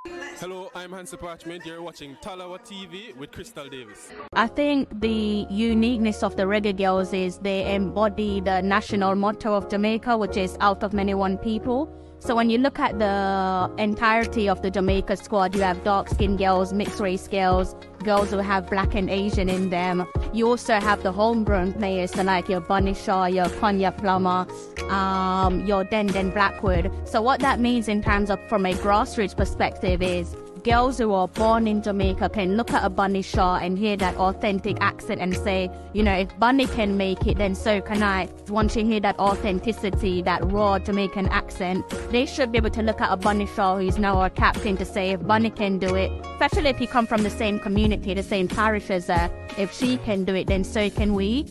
Hello, I'm Hansi Parchment. You're watching Talawa TV with Crystal Davis. I think the uniqueness of the Reggae Girlz is they embody the national motto of Jamaica, which is out of many one people. So when you look at the entirety of the Jamaica squad, you have dark-skinned girls, mixed-race girls, girls who have black and Asian in them. You also have the homegrown players, so like your Bunny Shaw, your Konya Plummer, your Denden Blackwood. So what that means in terms of from a grassroots perspective is girls who are born in Jamaica can look at a Bunny Shaw and hear that authentic accent and say, you know, if Bunny can make it, then so can I. Once you hear that authenticity, that raw Jamaican accent, they should be able to look at a Bunny Shaw who's now our captain to say, if Bunny can do it, especially if you come from the same community, the same parish as her, if she can do it, then so can we.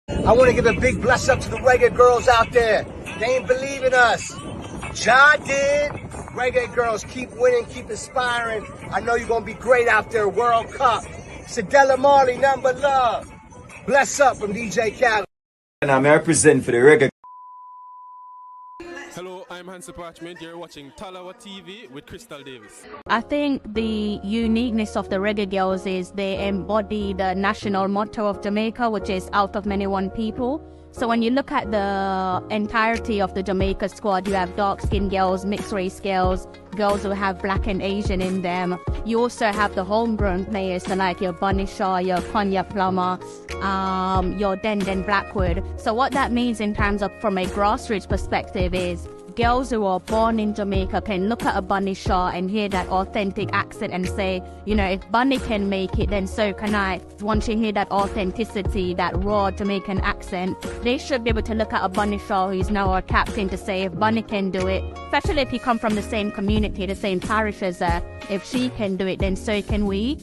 I want to give a big bless up to the Reggae Girlz out there. They ain't believe in us. John did. Reggae Girlz, keep winning, keep inspiring. I know you're going to be great out there. World Cup. Sadella Marley, number love. Bless up from DJ Cal. And I'm representing for the Reggae. Hello, I'm Hansi Parchment. You're watching Talawa TV with Crystal Davis. I think the uniqueness of the Reggae Girlz is they embody the national motto of Jamaica, which is out of many one people. So when you look at the entirety of the Jamaica squad, you have dark-skinned girls, mixed-race girls, girls who have black and Asian in them. You also have the homegrown players, so like your Bunny Shaw, your Konya Plummer, your Denden Blackwood. So what that means in terms of from a grassroots perspective is girls who are born in Jamaica can look at a Bunny Shaw and hear that authentic accent and say, you know, if Bunny can make it, then so can I. Once you hear that authenticity, that raw Jamaican accent, they should be able to look at a Bunny Shaw who's now our captain to say, if Bunny can do it, especially if you come from the same community, the same parish as her, if she can do it, then so can we.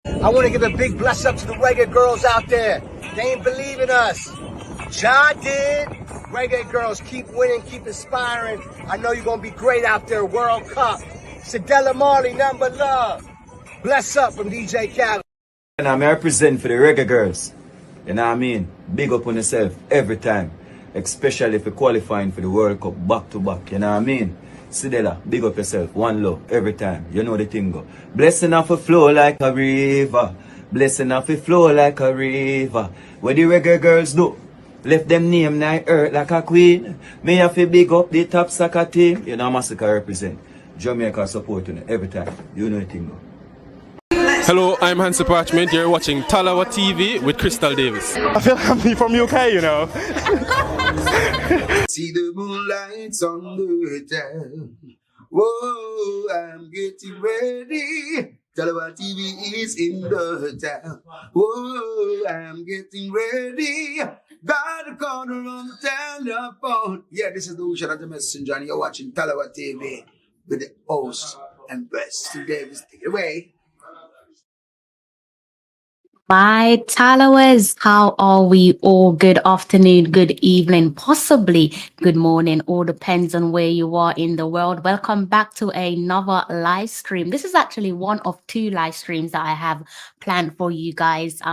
I want to give a big bless up to the Reggae Girlz out there. They ain't believe in us. John did. Reggae Girlz, keep winning, keep inspiring. I know you're going to be great out there. World Cup. Sadella Marley, number love. Bless up from DJ Cal. And I'm representing for the Reggae Girls. You know what I mean? Big up on yourself every time. Especially if you're qualifying for the World Cup back to back. You know what I mean? Sidela, big up yourself. One love every time. You know the thing go. Blessing off a flow like a river. Blessing off a flow like a river. What the Reggae Girls do? Left them name night earth like a queen. Me have to big up the top soccer team. You know Massacre represent. Jamaica support you every time. You know the thing go. Hello, I'm Hansi Parchment. You're watching Talawa TV with Crystal Davis. I feel like I'm from UK, you know. See the moonlights on the town. Whoa, I'm getting ready. Talawa TV is in the town. Whoa, I'm getting ready. Got a corner on the telephone. Yeah, this is the Ocean of the Messenger, and you're watching Talawa TV with the host and best Davis. Take it away. My followers, how are we all? Good afternoon, good evening, possibly good morning. All depends on where you are in the world. Welcome back to another live stream. This is actually one of two live streams that I have planned for you guys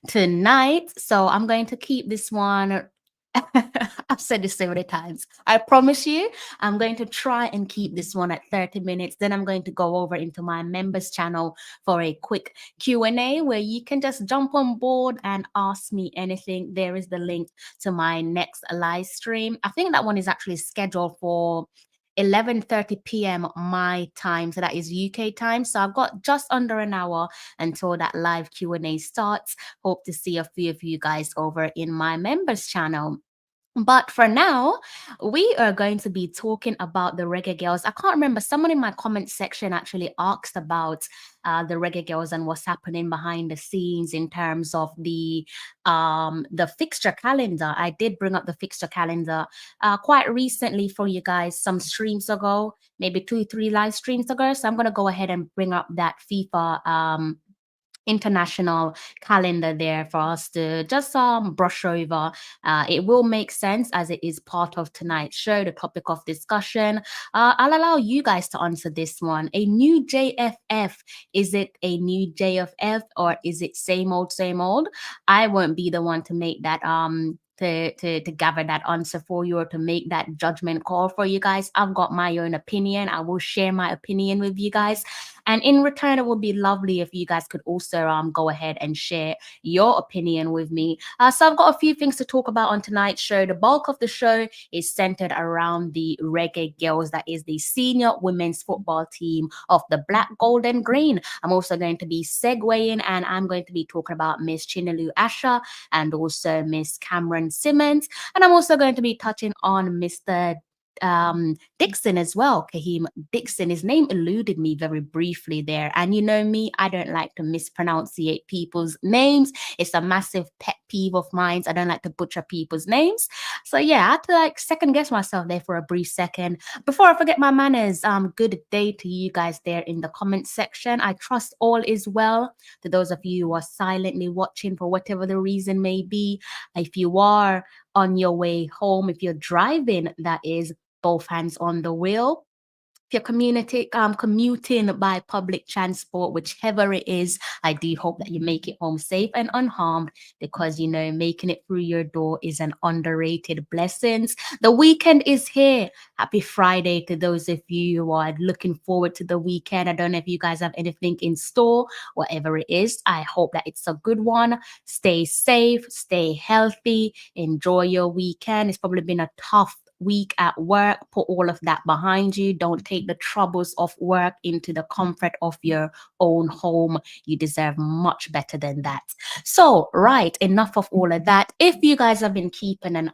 tonight. So I'm going to keep this one. I've said this so many times. I promise you, I'm going to try and keep this one at 30 minutes. Then I'm going to go over into my members channel for a quick Q&A where you can just jump on board and ask me anything. There is the link to my next live stream. I think that one is actually scheduled for 11:30 p.m. my time, so that is UK time. So I've got just under an hour until that live Q&A starts. Hope to see a few of you guys over in my members channel. But for now, we are going to be talking about the Reggae Girlz. I can't remember, someone in my comment section actually asked about the Reggae Girlz and what's happening behind the scenes in terms of the fixture calendar. I did bring up the fixture calendar quite recently for you guys, some streams ago, maybe 2-3 live streams ago. So I'm going to go ahead and bring up that FIFA international calendar there for us to just brush over. It will make sense as it is part of tonight's show, the topic of discussion. I'll allow you guys to answer this one. A new JFF, is it a new JFF or is it same old, same old? I won't be the one to make that to gather that answer for you or to make that judgment call for you guys. I've got my own opinion. I will share my opinion with you guys. And in return, it would be lovely if you guys could also go ahead and share your opinion with me. So I've got a few things to talk about on tonight's show. The bulk of the show is centered around the Reggae Girlz, that is the senior women's football team of the Black, Gold and Green. I'm also going to be segueing and I'm going to be talking about Miss Chinelu Asher and also Miss Cameron Simmons. And I'm also going to be touching on Mr. Dixon as well. Kahim Dixon, his name eluded me very briefly there. And you know me, I don't like to mispronunciate people's names. It's a massive pet peeve of mine. I don't like to butcher people's names. So yeah, I had to like second guess myself there for a brief second. Before I forget my manners, good day to you guys there in the comment section. I trust all is well. To those of you who are silently watching for whatever the reason may be, if you are on your way home, if you're driving, that is, both hands on the wheel. If you're commuting by public transport, whichever it is, I do hope that you make it home safe and unharmed, because you know making it through your door is an underrated blessing. The weekend is here. Happy Friday to those of you who are looking forward to the weekend. I don't know if you guys have anything in store, whatever it is. I hope that it's a good one. Stay safe, stay healthy, enjoy your weekend. It's probably been a tough week at work. Put all of that behind you. Don't take the troubles of work into the comfort of your own home. You deserve much better than that. So, right, enough of all of that. If you guys have been keeping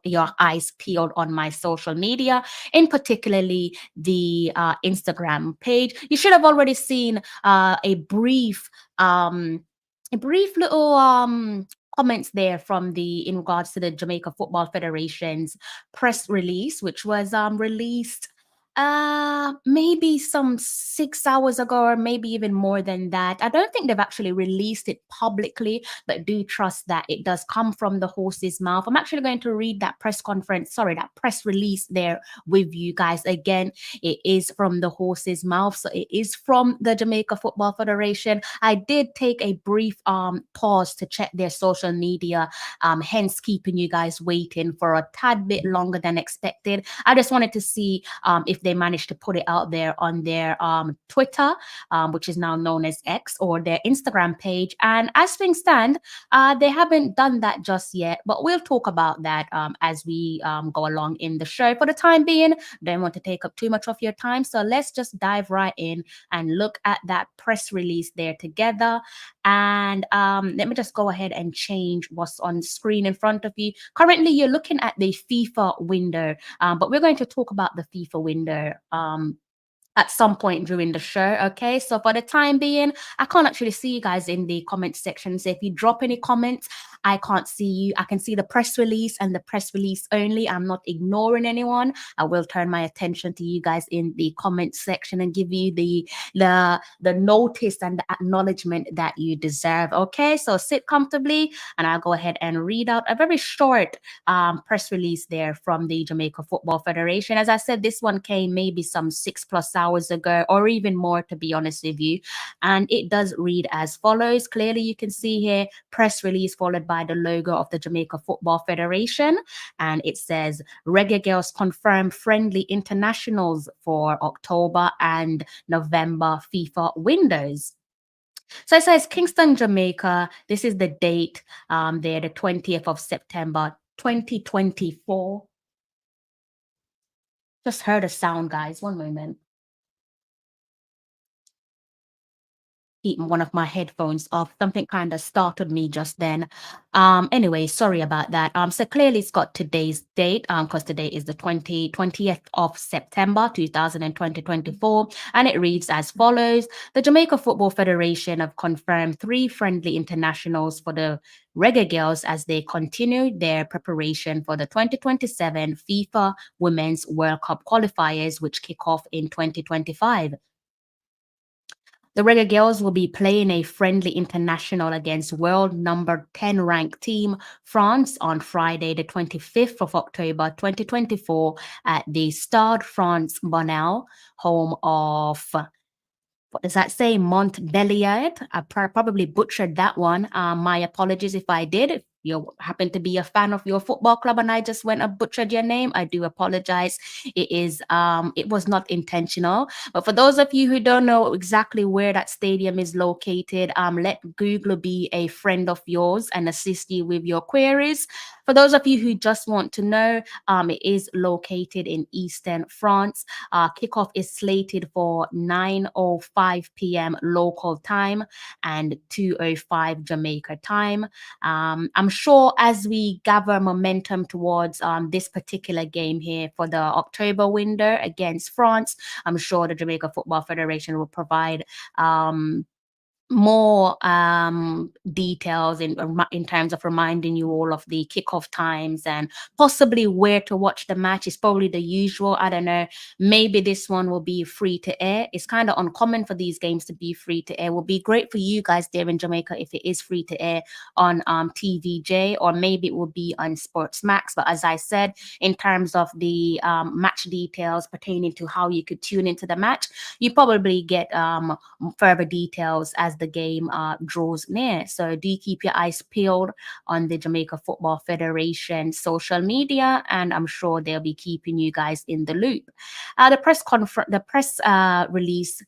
your eyes peeled on my social media, in particularly the Instagram page, you should have already seen a brief little comments there from in regards to the Jamaica Football Federation's press release, which was released maybe some 6 hours ago, or maybe even more than that. I don't think they've actually released it publicly, but do trust that it does come from the horse's mouth. I'm actually going to read that that press release there with you guys again. It is from the horse's mouth, so it is from the Jamaica Football Federation. I did take a brief pause to check their social media, hence keeping you guys waiting for a tad bit longer than expected. I just wanted to see if they managed to put it out there on their Twitter, which is now known as X, or their Instagram page. And as things stand, they haven't done that just yet, but we'll talk about that as we go along in the show. For the time being, don't want to take up too much of your time, so let's just dive right in and look at that press release there together. And let me just go ahead and change what's on screen in front of you. Currently, you're looking at the FIFA window, but we're going to talk about the FIFA window at some point during the show. Okay, so for the time being, I can't actually see you guys in the comment section. So if you drop any comments, I can't see you. I can see the press release and the press release only. I'm not ignoring anyone. I will turn my attention to you guys in the comment section and give you the notice and the acknowledgement that you deserve. Okay, so sit comfortably and I'll go ahead and read out a very short press release there from the Jamaica Football Federation. As I said, this one came maybe some 6+ hours ago, or even more, to be honest with you. And it does read as follows. Clearly, you can see here, press release followed by the logo of the Jamaica Football Federation. And it says, Reggae Girlz confirm friendly internationals for October and November FIFA windows. So it says Kingston, Jamaica. This is the date there, the 20th of September, 2024. Just heard a sound, guys. One moment. Keep one of my headphones off. Something kind of startled me just then. Anyway, sorry about that. So clearly it's got today's date, because today is the 20th of September 2024, and it reads as follows. The Jamaica Football Federation have confirmed 3 friendly internationals for the Reggae Girlz as they continue their preparation for the 2027 FIFA Women's World Cup qualifiers, which kick off in 2025. The Reggae Girlz will be playing a friendly international against world number 10 ranked team France on Friday, the 25th of October 2024 at the Stade France Bonnel, home of, what does that say, Montbéliard? I probably butchered that one. My apologies if I did. you happen to be a fan of your football club and I just went and butchered your name, I do apologize. It was not intentional. But for those of you who don't know exactly where that stadium is located, let Google be a friend of yours and assist you with your queries. For those of you who just want to know, it is located in eastern France. Kickoff is slated for 9:05 p.m. local time and 2:05 Jamaica time. I'm sure as we gather momentum towards this particular game here for the October window against France, I'm sure the Jamaica Football Federation will provide more details in terms of reminding you all of the kickoff times and possibly where to watch the match. Is probably the usual. I don't know. Maybe this one will be free to air. It's kind of uncommon for these games to be free to air. Will be great for you guys there in Jamaica if it is free to air on TVJ, or maybe it will be on Sports Max. But as I said, in terms of the match details pertaining to how you could tune into the match, you probably get further details as the game draws near. So do keep your eyes peeled on the Jamaica Football Federation social media, and I'm sure they'll be keeping you guys in the loop. The press release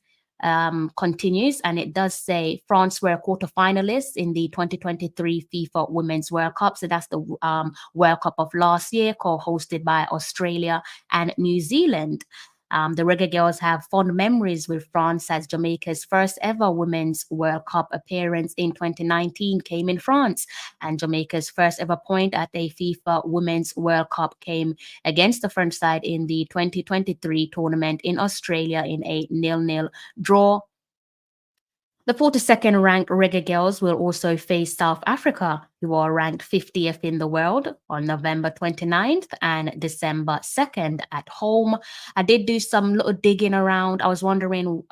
continues, and it does say France were quarterfinalists in the 2023 FIFA Women's World Cup. So that's the World Cup of last year, co-hosted by Australia and New Zealand. The Reggae Girlz have fond memories with France, as Jamaica's first ever Women's World Cup appearance in 2019 came in France, and Jamaica's first ever point at a FIFA Women's World Cup came against the French side in the 2023 tournament in Australia in a 0-0 draw. The 42nd ranked Reggae Girlz will also face South Africa, who are ranked 50th in the world, on November 29th and December 2nd at home. I did do some little digging around. I was wondering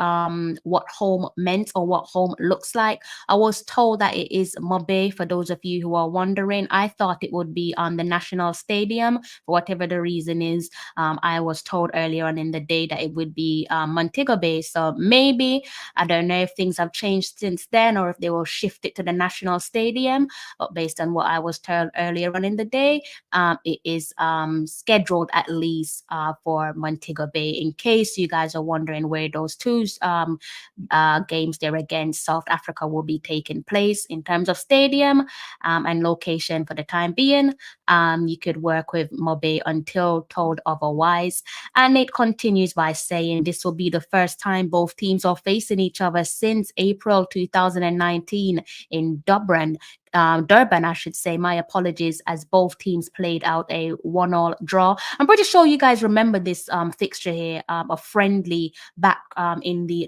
what home meant or what home looks like. I was told that it is Mobe, for those of you who are wondering. I thought it would be on the National Stadium, for whatever the reason is. I was told earlier on in the day that it would be Montego Bay. So maybe, I don't know if things have changed since then or if they will shift it to the National Stadium. But based on what I was told earlier on in the day, it is scheduled at least for Montego Bay. In case you guys are wondering where those two games there against South Africa will be taking place in terms of stadium and location for the time being, you could work with Mobe until told otherwise. And it continues by saying this will be the first time both teams are facing each other since April 2019 in Durban, I should say. My apologies, as both teams played out a 1-1 draw. I'm pretty sure you guys remember this fixture here, a friendly back in the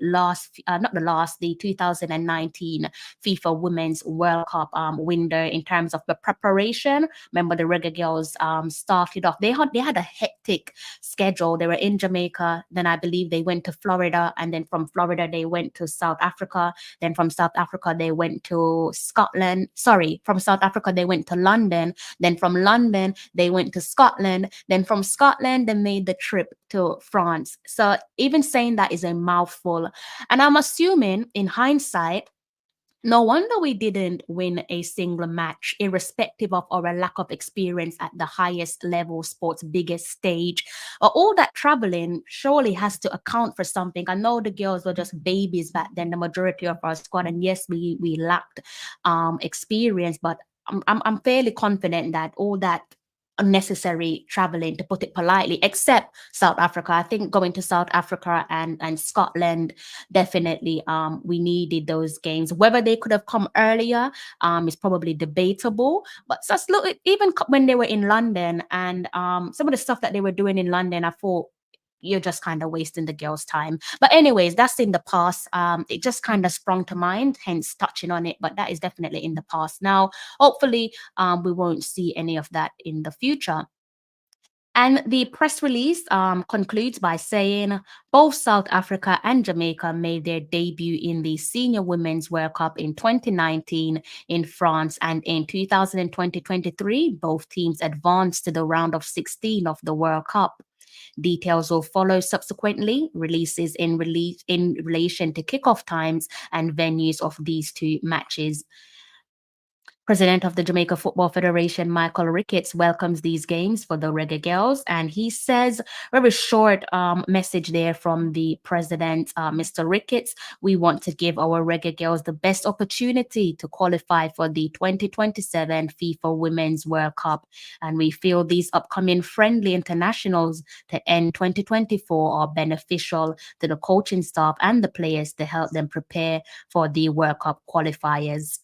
the 2019 FIFA Women's World Cup window in terms of the preparation. Remember, the Reggae Girlz started off. They had a hectic schedule. They were in Jamaica, then I believe they went to Florida, and then from Florida they went to South Africa. Then from South Africa they went to Scotland. From South Africa they went to London. Then from London they went to Scotland. Then from Scotland they made the trip to France. So even saying that is a mouthful. And I'm assuming, in hindsight, no wonder we didn't win a single match, irrespective of our lack of experience at the highest level, sports biggest stage. All that traveling surely has to account for something. I know the girls were just babies back then, the majority of our squad, and yes, we lacked experience, but I'm fairly confident that all that unnecessary traveling, to put it politely, except South Africa. I think going to South Africa and Scotland, definitely we needed those games. Whether they could have come earlier is probably debatable, but just look, even when they were in London and some of the stuff that they were doing in London, I thought, you're just kind of wasting the girls' time. But anyways, that's in the past. It just kind of sprung to mind, hence touching on it, but that is definitely in the past now. Hopefully we won't see any of that in the future. And the press release concludes by saying both South Africa and Jamaica made their debut in the Senior Women's World Cup in 2019 in France, and in 2023, both teams advanced to the round of 16 of the World Cup. Details will follow subsequently, releases in relation to kickoff times and venues of these two matches. President of the Jamaica Football Federation, Michael Ricketts, welcomes these games for the Reggae Girls. And he says, very short message there from the president, Mr. Ricketts. We want to give our Reggae Girls the best opportunity to qualify for the 2027 FIFA Women's World Cup. And we feel these upcoming friendly internationals to end 2024 are beneficial to the coaching staff and the players to help them prepare for the World Cup qualifiers.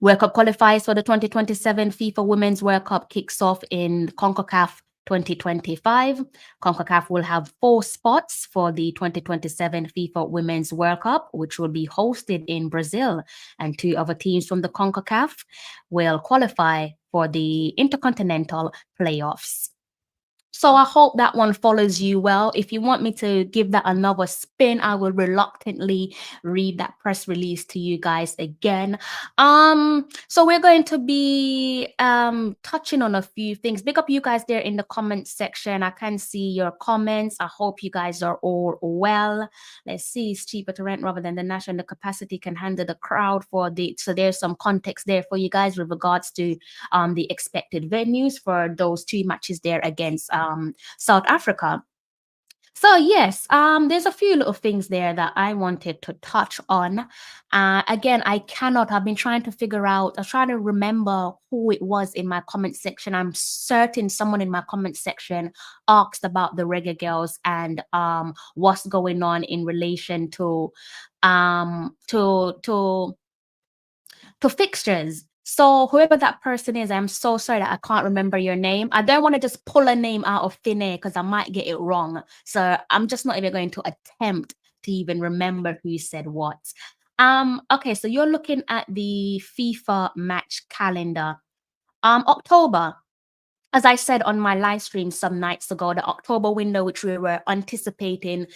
World Cup qualifiers for the 2027 FIFA Women's World Cup kicks off in CONCACAF 2025. CONCACAF will have 4 spots for the 2027 FIFA Women's World Cup, which will be hosted in Brazil. And 2 other teams from the CONCACAF will qualify for the Intercontinental Playoffs. So I hope that one follows you well. If you want me to give that another spin, I will reluctantly read that press release to you guys again. So we're going to be touching on a few things. Big up you guys there in the comment section. I can see your comments. I hope you guys are all well. Let's see, it's cheaper to rent rather than the national. The capacity can handle the crowd for the, so there's some context there for you guys with regards to the expected venues for those 2 matches there against South Africa. So yes, there's a few little things there that I wanted to touch on. Again, I've been trying to figure out, I'm trying to remember who it was in my comment section. I'm certain someone in my comment section asked about the Reggae Girls and what's going on in relation to fixtures. So whoever that person is, I'm so sorry that I can't remember your name. I don't want to just pull a name out of thin air because I might get it wrong. So I'm just not even going to attempt to even remember who said what. Okay, so you're looking at the FIFA match calendar. October. As I said on my live stream some nights ago, the October window, which we were anticipating,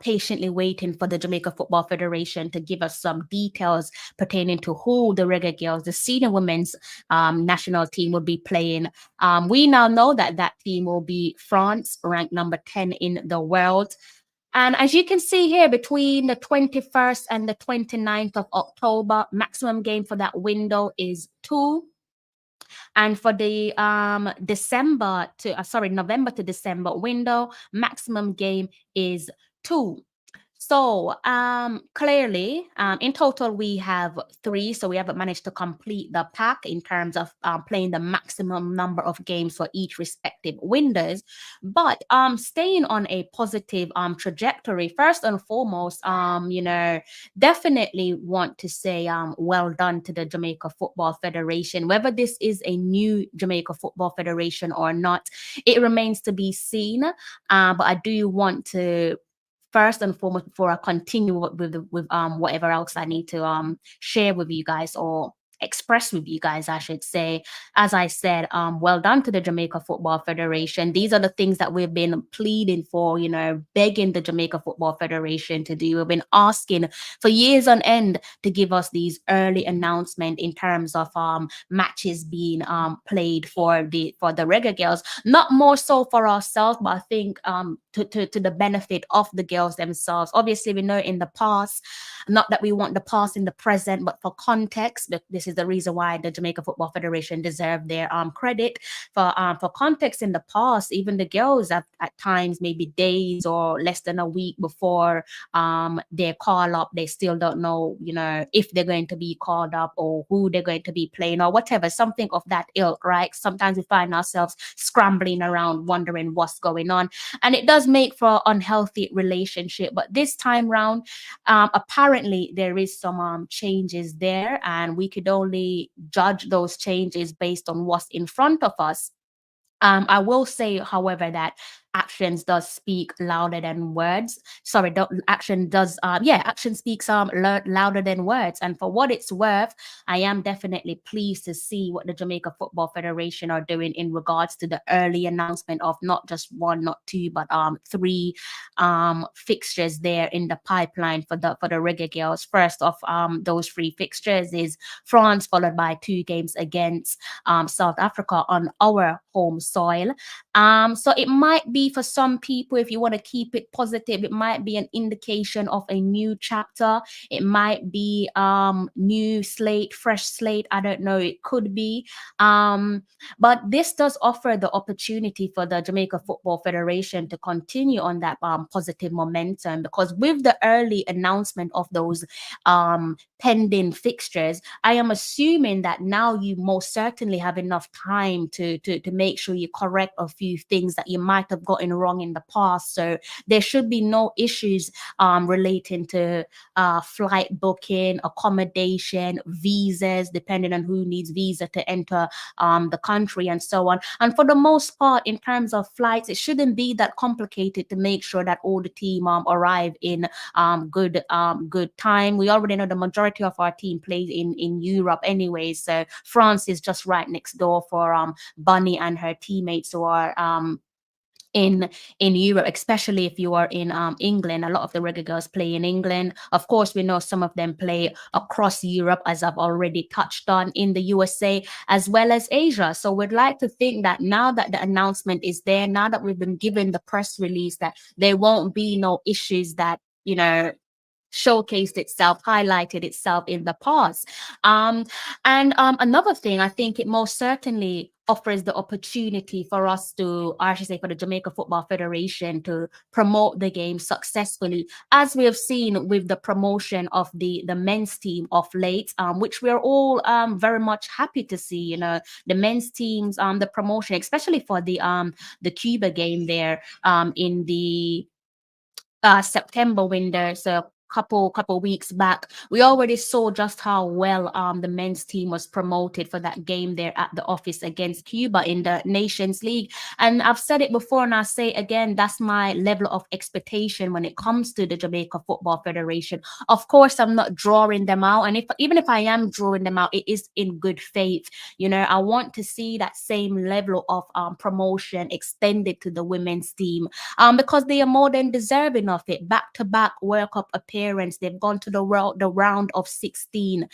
patiently waiting for the Jamaica Football Federation to give us some details pertaining to who the Reggae Girls, the senior women's national team, will be playing. We now know that that team will be France, ranked number 10 in the world. And as you can see here, between the 21st and the 29th of October, maximum game for that window is 2. And for the November to December window, maximum game is 2. So clearly, in total, we have 3. So we haven't managed to complete the pack in terms of playing the maximum number of games for each respective windows. But staying on a positive trajectory, first and foremost, definitely want to say well done to the Jamaica Football Federation. Whether this is a new Jamaica Football Federation or not, it remains to be seen. But I do want to, first and foremost, before I continue with whatever else I need to share with you guys or express with you guys, I should say, as I said, well done to the Jamaica Football Federation. These are the things that we've been pleading for, begging the Jamaica Football Federation to do. We've been asking for years on end to give us these early announcements in terms of matches being played for the Reggae Girls, not more so for ourselves, but I think to the benefit of the girls themselves. Obviously, we know in the past, not that we want the past in the present, but for context, but this is the reason why the Jamaica Football Federation deserve their credit. For context, in the past, even the girls at times, maybe days or less than a week before their call up, they still don't know, if they're going to be called up or who they're going to be playing or whatever, something of that ilk, right? Sometimes we find ourselves scrambling around, wondering what's going on, and it does make for unhealthy relationship. But this time round, apparently there is some changes there, and we could only judge those changes based on what's in front of us. I will say, however, that actions does speak louder than words. Action speaks louder than words. And for what it's worth, I am definitely pleased to see what the Jamaica Football Federation are doing in regards to the early announcement of not just 1, not 2, but 3 fixtures there in the pipeline for the Reggae Girls. First of those 3 fixtures is France, followed by 2 games against South Africa on our home soil. So it might be maybe for some people, if you want to keep it positive, it might be an indication of a new chapter. It might be new slate, fresh slate. I don't know. It could be. But this does offer the opportunity for the Jamaica Football Federation to continue on that positive momentum, because with the early announcement of those pending fixtures, I am assuming that now you most certainly have enough time to make sure you correct a few things that you might have gotten wrong in the past. So there should be no issues relating to flight booking, accommodation, visas, depending on who needs visa to enter the country and so on. And for the most part, in terms of flights, it shouldn't be that complicated to make sure that all the team arrive in good time. We already know the majority of our team plays in Europe anyway, so France is just right next door for Bunny and her teammates who are in Europe, especially if you are in England. A lot of the Reggae Girls play in England. Of course, we know some of them play across Europe, as I've already touched on, in the USA as well as Asia. So we'd like to think that now that the announcement is there, now that we've been given the press release, that there won't be no issues that, you know, showcased itself, highlighted itself in the past. And another thing, I think it most certainly offers the opportunity for us to, or I should say for the Jamaica Football Federation to promote the game successfully, as we have seen with the promotion of the men's team of late, which we're all very much happy to see. You know, the men's teams, the promotion, especially for the Cuba game there in the September window. So couple weeks back, we already saw just how well the men's team was promoted for that game there at the office against Cuba in the Nations League. And I've said it before and I say again, that's my level of expectation when it comes to the Jamaica Football Federation. Of course, I'm not drawing them out, and even if I am drawing them out, it is in good faith. You know, I want to see that same level of promotion extended to the women's team, because they are more than deserving of it. Back-to-back World Cup appearances. They've gone to the round of 16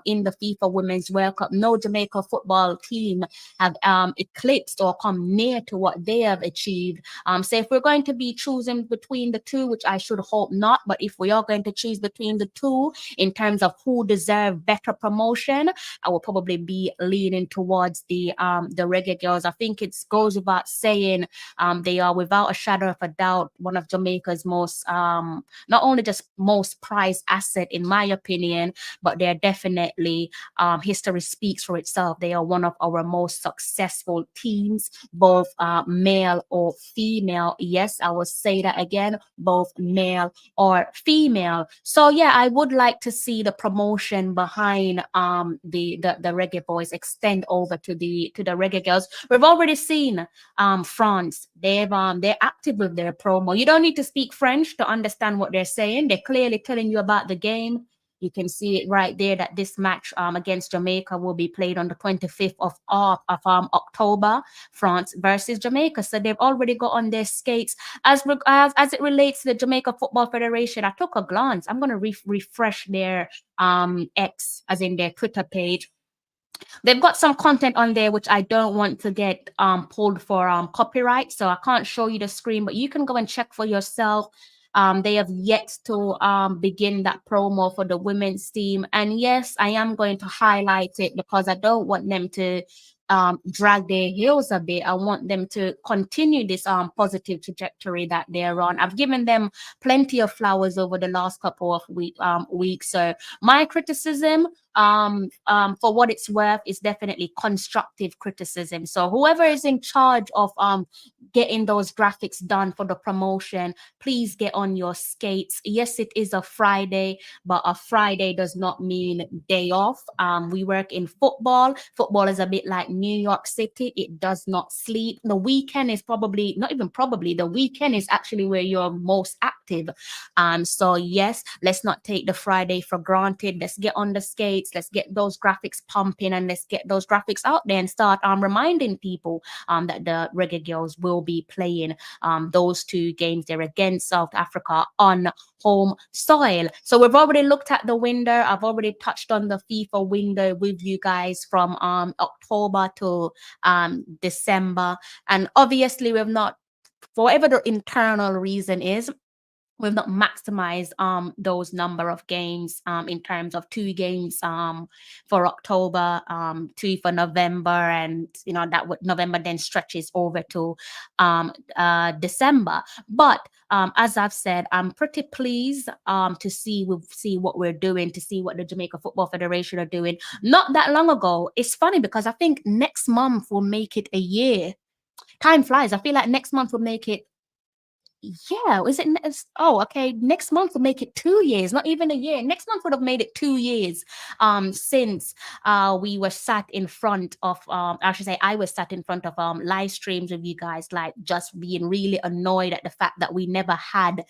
in the FIFA Women's World Cup. No Jamaica football team have eclipsed or come near to what they have achieved. So if we're going to be choosing between the two, which I should hope not, but if we are going to choose between the two in terms of who deserve better promotion, I will probably be leaning towards the Reggae Girls. I think it goes without saying, they are without a shadow of a doubt one of Jamaica's most not only just most prized asset in my opinion, but they're definitely, history speaks for itself. They are one of our most successful teams, both male or female. Yes, I will say that again, both male or female. So yeah, I would like to see the promotion behind the Reggae Boys extend over to the Reggae Girls. We've already seen France. They're active with their promo. You don't need to speak French to understand what they're saying. They're clearly telling you about the game. You can see it right there that this match against Jamaica will be played on the 25th of October, France versus Jamaica. So they've already got on their skates. As it relates to the Jamaica Football Federation, I took a glance. I'm going to refresh their X, as in their Twitter page. They've got some content on there which I don't want to get pulled for copyright, so I can't show you the screen, but you can go and check for yourself. They have yet to begin that promo for the women's team. And yes, I am going to highlight it because I don't want them to drag their heels a bit. I want them to continue this positive trajectory that they're on. I've given them plenty of flowers over the last couple of weeks. So my criticism, for what it's worth, is definitely constructive criticism. So whoever is in charge of getting those graphics done for the promotion, please get on your skates. Yes, it is a Friday, but a Friday does not mean day off. We work in football. Football is a bit like New York City. It does not sleep. The weekend is probably, not even probably, the weekend is actually where you're most active. So yes, let's not take the Friday for granted. Let's get on the skates. Let's get those graphics pumping, and let's get those graphics out there and start reminding people that the Reggae Girls will be playing those two games there against South Africa on home soil. So we've already looked at the window. I've already touched on the FIFA window with you guys from October to December, and obviously we've not for whatever the internal reason is, we've not maximized those number of games in terms of 2 games for October, 2 for November, and that November then stretches over to December. But as I've said, I'm pretty pleased to see what we're doing, to see what the Jamaica Football Federation are doing. Not that long ago, it's funny because I think next month will make it a year. Time flies. I feel like next month will make it. Yeah, is it? Okay. Next month will make it 2 years, not even a year. Next month would have made it 2 years since we were sat in front of I should say I was sat in front of live streams with you guys, like just being really annoyed at the fact that we never had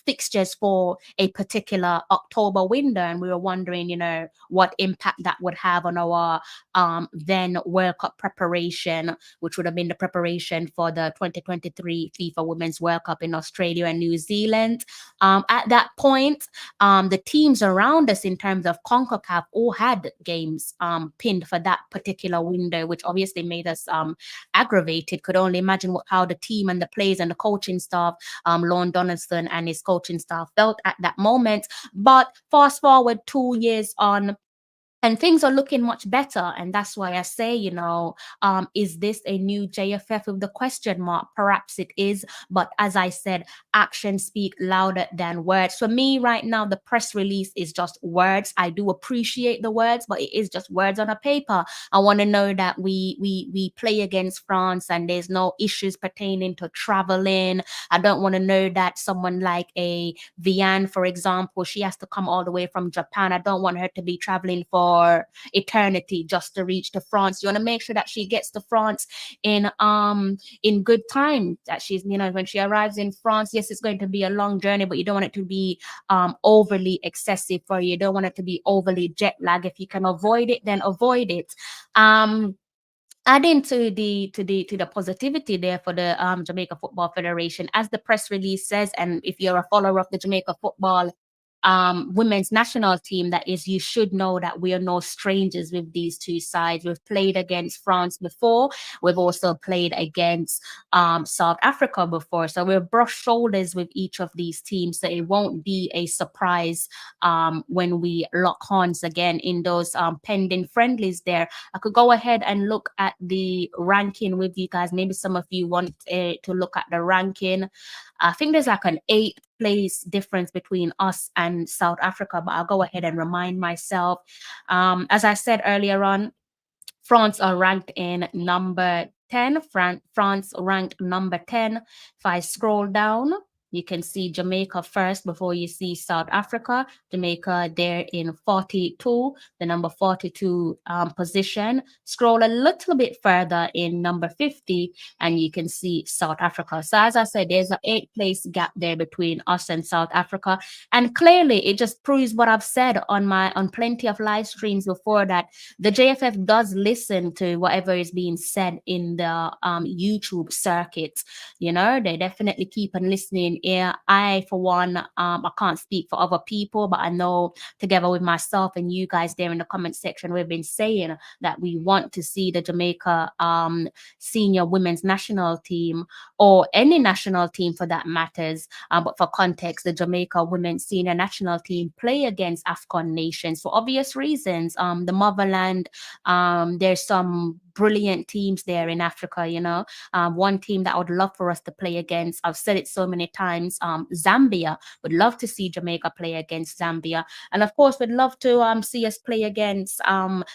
fixtures for a particular October window, and we were wondering, what impact that would have on our then World Cup preparation, which would have been the preparation for the 2023 FIFA Women's World Cup in Australia and New Zealand. At that point, the teams around us in terms of CONCACAF all had games pinned for that particular window, which obviously made us aggravated. Could only imagine how the team and the players and the coaching staff, Lorne Donaldson and his coaching staff, felt at that moment. But fast forward 2 years on, and things are looking much better. And that's why I say, is this a new JFF with the question mark? Perhaps it is. But as I said, actions speak louder than words. For me right now, the press release is just words. I do appreciate the words, but it is just words on a paper. I want to know that we play against France and there's no issues pertaining to traveling. I don't want to know that someone like a Vianne, for example, she has to come all the way from Japan. I don't want her to be traveling for eternity just to reach to France. You want to make sure that she gets to France in good time, that she's, when she arrives in France, yes, it's going to be a long journey, but you don't want it to be overly excessive for you. You don't want it to be overly jet lag. If you can avoid it, then avoid it. Adding to the positivity there for the Jamaica Football Federation, as the press release says, and if you're a follower of the Jamaica Football women's national team, that is, you should know that we are no strangers with these two sides. We've played against France before. We've also played against South Africa before. So we've brushed shoulders with each of these teams. So it won't be a surprise when we lock horns again in those pending friendlies there. I could go ahead and look at the ranking with you guys. Maybe some of you want to look at the ranking. I think there's like an 8th place difference between us and South Africa, but I'll go ahead and remind myself. As I said earlier on, France are ranked in number 10. France ranked number 10. If I scroll down, you can see Jamaica first before you see South Africa. Jamaica there in 42, the number 42 position. Scroll a little bit further in number 50, and you can see South Africa. So as I said, there's an 8th place gap there between us and South Africa. And clearly, it just proves what I've said on plenty of live streams before, that the JFF does listen to whatever is being said in the YouTube circuit. They definitely keep on listening. I, for one, I can't speak for other people, but I know together with myself and you guys there in the comment section, we've been saying that we want to see the Jamaica senior women's national team, or any national team for that matters. But for context, the Jamaica women's senior national team play against AFCON nations for obvious reasons. The motherland, there's some brilliant teams there in Africa. One team that I would love for us to play against, I've said it so many times, Zambia. Would love to see Jamaica play against Zambia, and of course we'd love to see us play against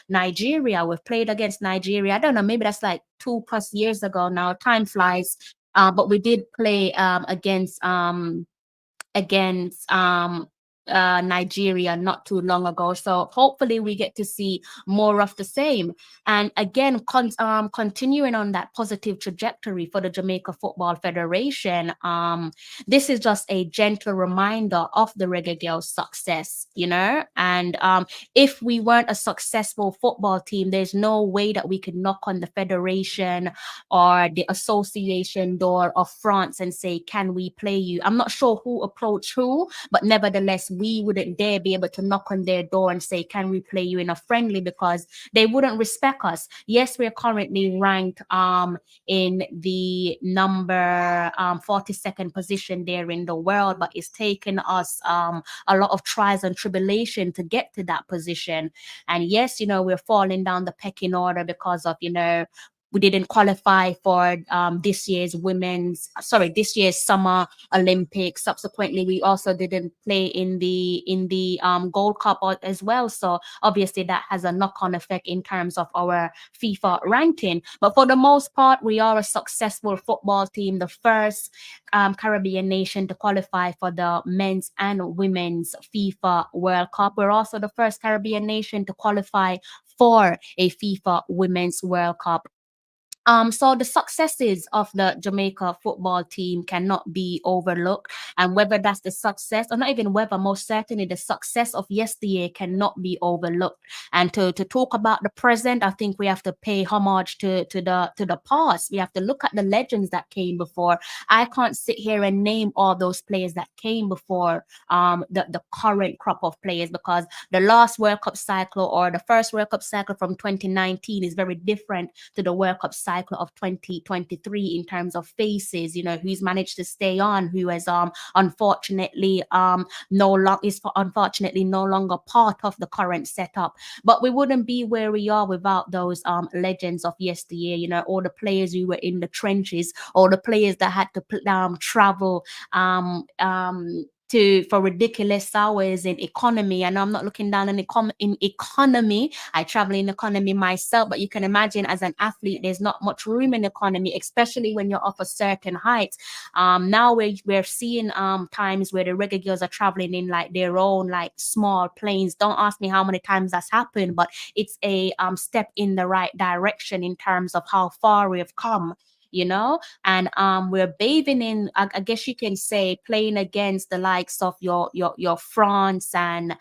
Nigeria. We've played against Nigeria, I don't know, maybe that's like 2+ years ago now. Time flies. But we did play against Nigeria not too long ago. So hopefully we get to see more of the same. And again, continuing on that positive trajectory for the Jamaica Football Federation, this is just a gentle reminder of the Reggae Girlz success, and if we weren't a successful football team, there's no way that we could knock on the federation or the association door of France and say, can we play you? I'm not sure who approached who, but nevertheless, we wouldn't dare be able to knock on their door and say, can we play you in a friendly, because they wouldn't respect us. Yes, we're currently ranked in the number 42nd position there in the world, but it's taken us a lot of trials and tribulation to get to that position. And yes, we're falling down the pecking order because of, we didn't qualify for this year's summer Olympics. Subsequently, we also didn't play in the Gold Cup as well. So obviously that has a knock-on effect in terms of our FIFA ranking. But for the most part, we are a successful football team, the first Caribbean nation to qualify for the men's and women's FIFA World Cup. We're also the first Caribbean nation to qualify for a FIFA Women's World Cup. So the successes of the Jamaica football team cannot be overlooked, and whether that's the success or not even whether, most certainly the success of yesteryear cannot be overlooked. And to talk about the present, I think we have to pay homage to the past. We have to look at the legends that came before. I can't sit here and name all those players that came before the current crop of players, because the last World Cup cycle or the first World Cup cycle from 2019 is very different to the World Cup cycle of 2023 in terms of faces, who's managed to stay on, who has unfortunately no longer part of the current setup. But we wouldn't be where we are without those legends of yesteryear, all the players who were in the trenches, all the players that had to travel for ridiculous hours in economy. And I'm not looking down in economy. I travel in economy myself, but you can imagine as an athlete, there's not much room in economy, especially when you're of a certain height. Now we're seeing times where the Reggae Girlz are traveling in like their own like small planes. Don't ask me how many times that's happened, but it's a step in the right direction in terms of how far we've come. And we're bathing in, I guess you can say, playing against the likes of your France and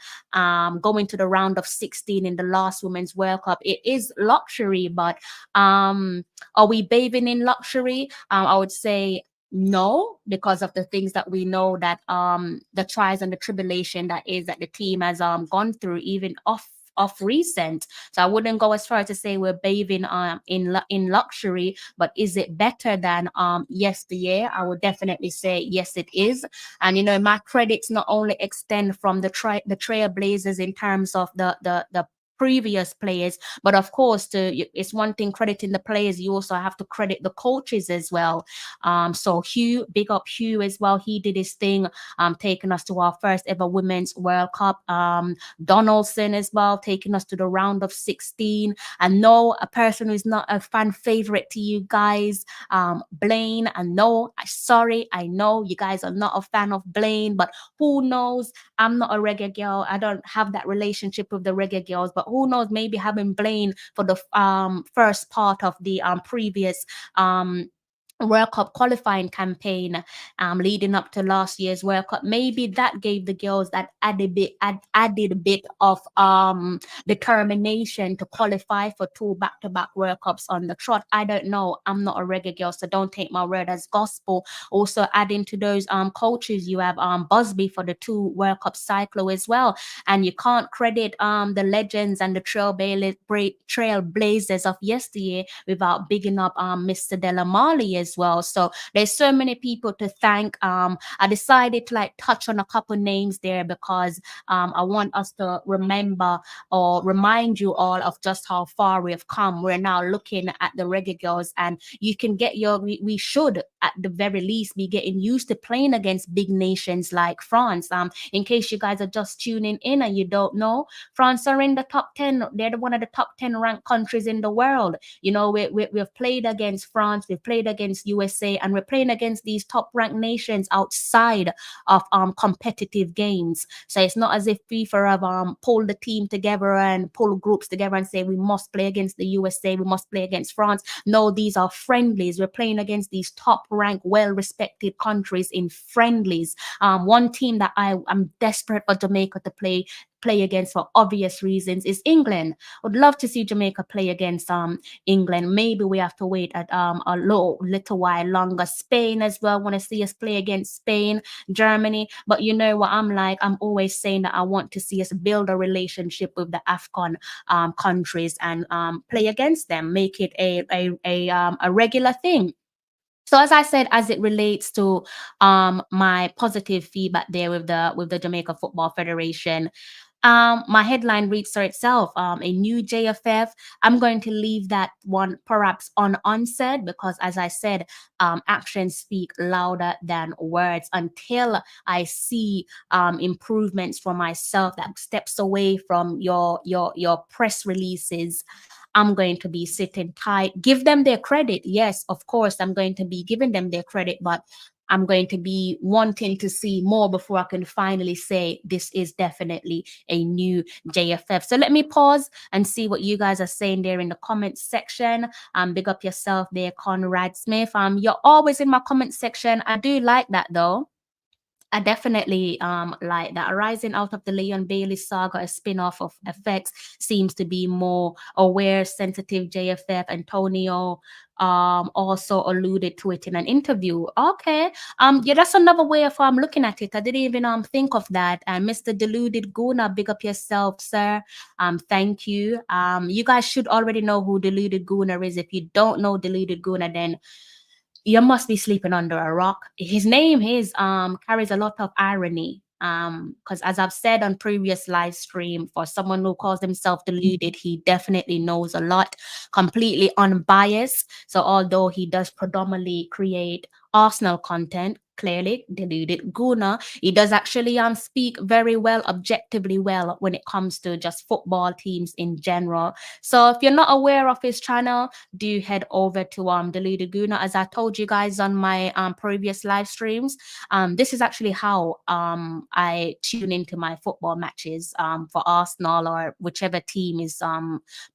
going to the round of 16 in the last Women's World Cup. It is luxury, but are we bathing in luxury? I would say no, because of the things that we know that the trials and the tribulation that the team has gone through, even off recent. So I wouldn't go as far to say we're bathing in luxury, but is it better than yesteryear? I would definitely say yes, it is. And my credits not only extend from the trailblazers in terms of the previous players, but of course it's one thing crediting the players, you also have to credit the coaches as well. So Hugh, big up Hugh as well. He did his thing, taking us to our first ever Women's World Cup. Donaldson as well, taking us to the round of 16. And no, a person who's not a fan favorite to you guys, Blaine. And no, sorry, I know you guys are not a fan of Blaine, but who knows? I'm not a reggae girl. I don't have that relationship with the Reggae Girlz, but who knows, maybe having Blaine for the first part of the previous World Cup qualifying campaign leading up to last year's World Cup, maybe that gave the girls that added bit of determination to qualify for 2 back-to-back World Cups on the trot. I don't know. I'm not a Reggae girl, so don't take my word as gospel. Also adding to those coaches, you have Busby for the 2 World Cup cycle as well. And you can't credit the legends and the trailblazers of yesteryear without bigging up Mr. Della Marley as well. So there's so many people to thank. I decided to touch on a couple names there because I want us to remember or remind you all of just how far we have come. We're now looking at the Reggae Girlz, and you can get we should at the very least be getting used to playing against big nations like France. In case you guys are just tuning in and you don't know, France are in the top 10. They're one of the top 10 ranked countries in the world. We've played against France, we've played against USA, and we're playing against these top ranked nations outside of competitive games. So it's not as if FIFA have pulled the team together and pull groups together and say we must play against the USA, we must play against France. No, these are friendlies. We're playing against these top ranked, well-respected countries in friendlies. One team that I'm desperate for Jamaica to play play against for obvious reasons is England. Would love to see Jamaica play against England. Maybe we have to wait at a little while longer. Spain as well. Want to see us play against Spain, Germany. But you know what I'm like? I'm always saying that I want to see us build a relationship with the AFCON countries and play against them. Make it a regular thing. So as I said, as it relates to my positive feedback there with the Jamaica Football Federation, my headline reads for itself, a new JFF. I'm going to leave that one perhaps unsaid because, as I said, actions speak louder than words. Until I see improvements for myself that steps away from your press releases, I'm going to be sitting tight. Give them their credit. Yes, of course, I'm going to be giving them their credit, but I'm going to be wanting to see more before I can finally say this is definitely a new JFF. So let me pause and see what you guys are saying there in the comments section. Big up yourself there, Conrad Smith. You're always in my comment section. I do like that though. I definitely like that. Arising out of the Leon Bailey saga, a spin-off of FX seems to be more aware, sensitive JFF. Antonio also alluded to it in an interview. Okay. Yeah, that's another way of looking at it. I didn't even think of that. And Mr. Deluded Guna, big up yourself, sir. Thank you. You guys should already know who Deluded Guna is. If you don't know Deluded Guna, then you must be sleeping under a rock. His name carries a lot of irony. Because as I've said on previous live stream, for someone who calls himself deluded, he definitely knows a lot, completely unbiased. So although he does predominantly create Arsenal content, clearly deluded Guna, he does actually speak very well, objectively well, when it comes to just football teams in general. So if you're not aware of his channel, do head over to deluded Guna. As I told you guys on my previous live streams, this is actually how I tune into my football matches for Arsenal or whichever team is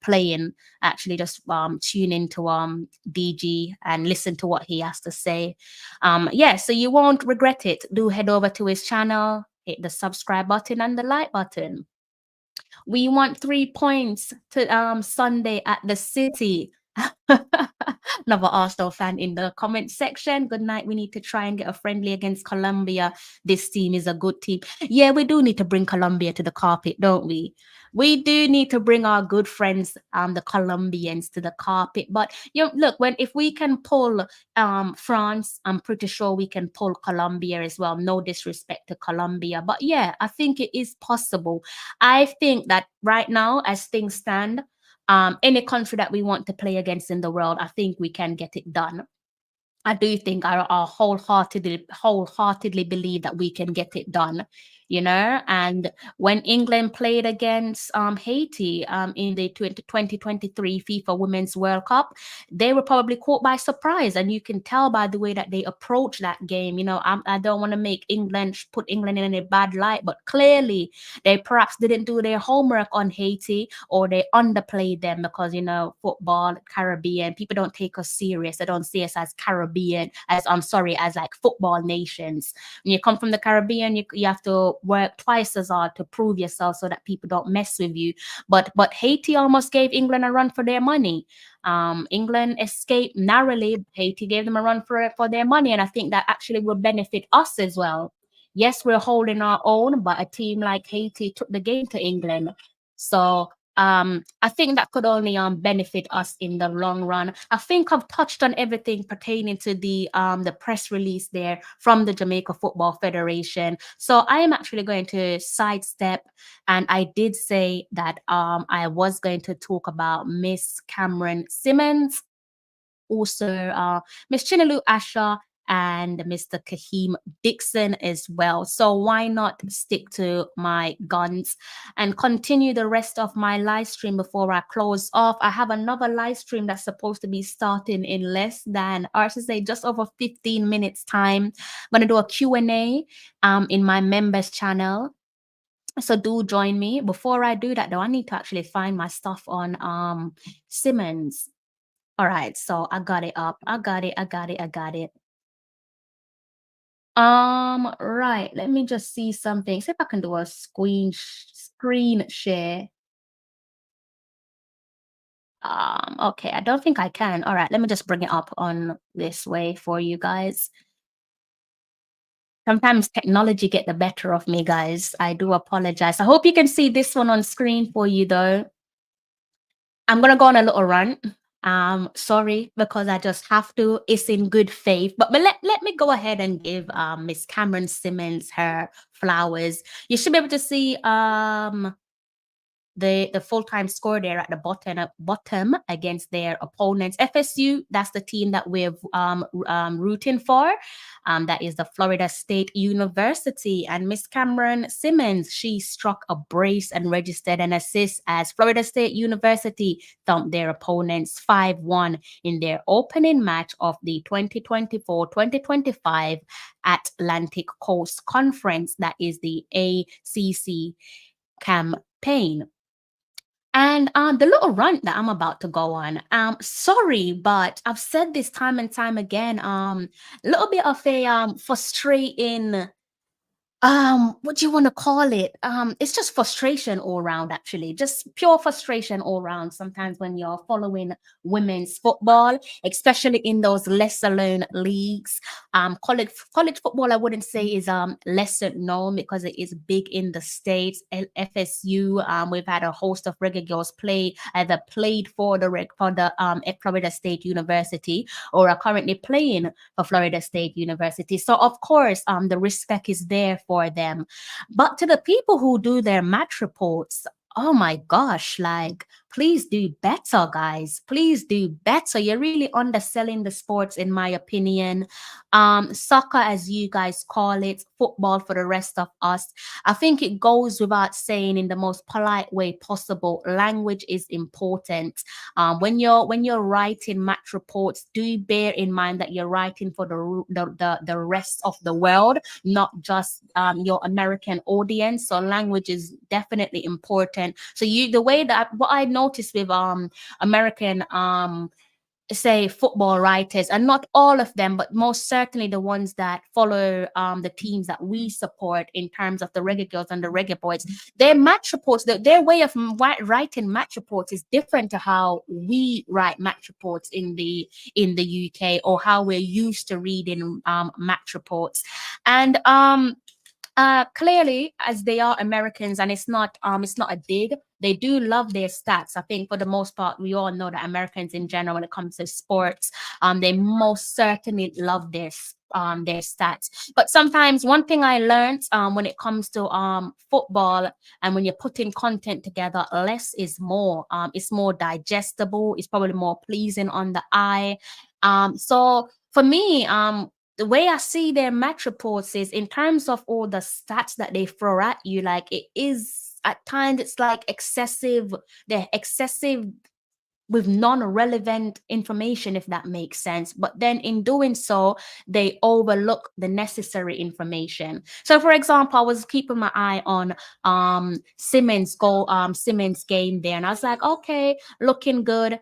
playing. Actually just tune into DG and listen to what he has to say. Yeah, so you won't regret it. Do head over to his channel, hit the subscribe button and the like button. We want 3 points to Sunday at the City. Another Arsenal fan in the comment section. Good night. We need to try and get a friendly against Colombia. This team is a good team. Yeah, we do need to bring Colombia to the carpet, don't we? We do need to bring our good friends, the Colombians, to the carpet. But look, if we can pull France, I'm pretty sure we can pull Colombia as well. No disrespect to Colombia, but yeah, I think it is possible. I think that right now, as things stand, any country that we want to play against in the world, I think we can get it done. I do think I wholeheartedly believe that we can get it done, and when England played against Haiti in the 2023 FIFA Women's World Cup, they were probably caught by surprise, and you can tell by the way that they approach that game. I don't want to put England in a bad light, but clearly they perhaps didn't do their homework on Haiti, or they underplayed them because football, Caribbean, people don't take us serious. They don't see us as Caribbean, as like football nations. When you come from the Caribbean, you have to work twice as hard to prove yourself so that people don't mess with you. But Haiti almost gave England a run for their money. England escaped narrowly. Haiti gave them a run for their money, and I think that actually will benefit us as well. Yes, we're holding our own, but a team like Haiti took the game to England. So I think that could only benefit us in the long run. I think I've touched on everything pertaining to the press release there from the Jamaica Football Federation. So I am actually going to sidestep, and I did say that I was going to talk about Miss Cameron Simmons, also Miss Chinelu Asha, and Mr. Kahim Dixon as well. So why not stick to my guns and continue the rest of my live stream before I close off? I have another live stream that's supposed to be starting in less than, or I should say just over 15 minutes time. I'm going to do a Q&A in my members channel. So do join me. Before I do that though, I need to actually find my stuff on Simmons. All right, so I got it up. I got it. Right. Let me just see something. See if I can do a screen share. Okay, I don't think I can. All right, let me just bring it up on this way for you guys. Sometimes technology get the better of me, guys. I do apologize. I hope you can see this one on screen for you, though. I'm gonna go on a little rant. Sorry, because I just have to. It's in good faith. But let me go ahead and give Miss Cameron Simmons her flowers. You should be able to see the full-time score there at the bottom against their opponents. FSU, that's the team that we're rooting for. That is the Florida State University. And Miss Cameron Simmons, she struck a brace and registered an assist as Florida State University thumped their opponents 5-1 in their opening match of the 2024-2025 Atlantic Coast Conference. That is the ACC campaign. And the little rant that I'm about to go on, sorry, but I've said this time and time again, a little bit of a frustrating, what do you want to call it? It's just frustration all around, actually, just pure frustration all around. Sometimes when you're following women's football, especially in those lesser known leagues, college football, I wouldn't say is lesser known because it is big in the States. FSU, we've had a host of Reggae Girlz either played for Florida State University or are currently playing for Florida State University. So of course, the respect is there for them. But to the people who do their match reports, oh my gosh, like, please do better, guys. Please do better. You're really underselling the sports, in my opinion. Soccer, as you guys call it, football for the rest of us. I think it goes without saying in the most polite way possible. Language is important. When you're writing match reports, do bear in mind that you're writing for the rest of the world, not just your American audience. So language is definitely important. So the way that what I noticed with American say football writers, and not all of them, but most certainly the ones that follow the teams that we support in terms of the Reggae Girlz and the Reggae Boys, their match reports, their way of writing match reports is different to how we write match reports in the UK, or how we're used to reading match reports. And clearly, as they are Americans, and it's not a dig, they do love their stats. I think for the most part, we all know that Americans in general, when it comes to sports, they most certainly love their stats. But sometimes one thing I learned when it comes to football, and when you're putting content together, less is more. It's more digestible. It's probably more pleasing on the eye. So for me, the way I see their match reports is in terms of all the stats that they throw at you, like, it is at times it's like excessive. They're excessive with non-relevant information, if that makes sense. But then in doing so, they overlook the necessary information. So for example, I was keeping my eye on Simmons game there, and I was like, okay, looking good.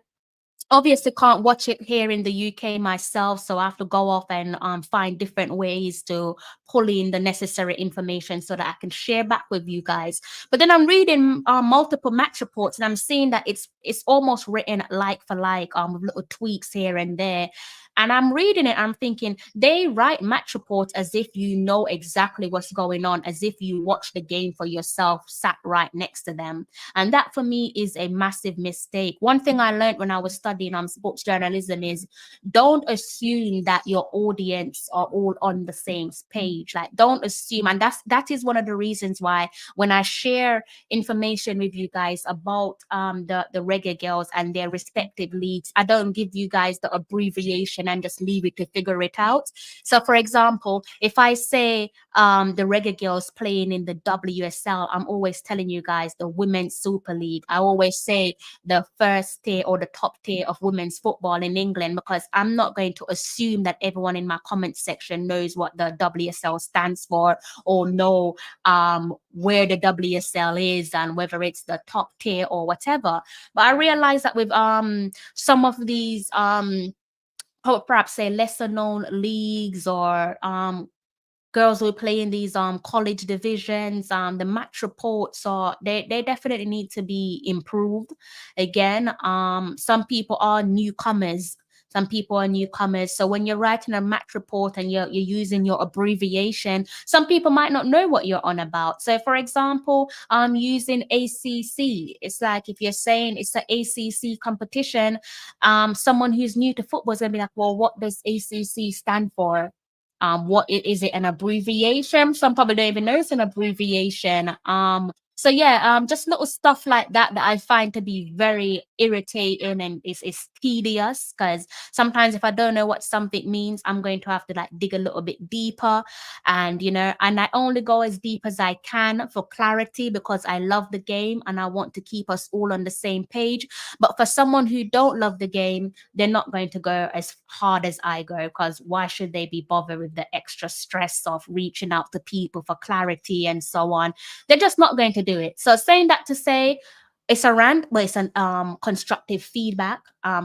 Obviously can't watch it here in the UK myself, so I have to go off and find different ways to pull in the necessary information so that I can share back with you guys. But then I'm reading multiple match reports, and I'm seeing that it's almost written like for like, with little tweaks here and there. And I'm reading it, I'm thinking, they write match reports as if you know exactly what's going on, as if you watch the game for yourself, sat right next to them. And that for me is a massive mistake. One thing I learned when I was studying sports journalism is, don't assume that your audience are all on the same page. Like, don't assume. And that is one of the reasons why when I share information with you guys about the Reggae Girlz and their respective leagues, I don't give you guys the abbreviation and just leave it to figure it out. So for example, if I say the Reggae Girlz playing in the WSL, I'm always telling you guys the Women's Super League. I always say the first tier or the top tier of women's football in England, because I'm not going to assume that everyone in my comment section knows what the WSL stands for, or know where the WSL is and whether it's the top tier or whatever. But I realize that with some of these perhaps say lesser known leagues or girls who play in these college divisions, the match reports are they definitely need to be improved. Again, some people are newcomers. Some people are newcomers. So when you're writing a match report and you're using your abbreviation, some people might not know what you're on about. So for example, using ACC, it's like if you're saying it's an ACC competition, someone who's new to football is gonna be like, well, what does ACC stand for? Is it an abbreviation? Some probably don't even know it's an abbreviation. So yeah, just little stuff like that that I find to be very irritating and is tedious, because sometimes if I don't know what something means, I'm going to have to like dig a little bit deeper, and and I only go as deep as I can for clarity because I love the game and I want to keep us all on the same page. But for someone who don't love the game, they're not going to go as hard as I go, because why should they be bothered with the extra stress of reaching out to people for clarity and so on? They're just not going to do it. So saying that to say, it's a rant, but it's an constructive feedback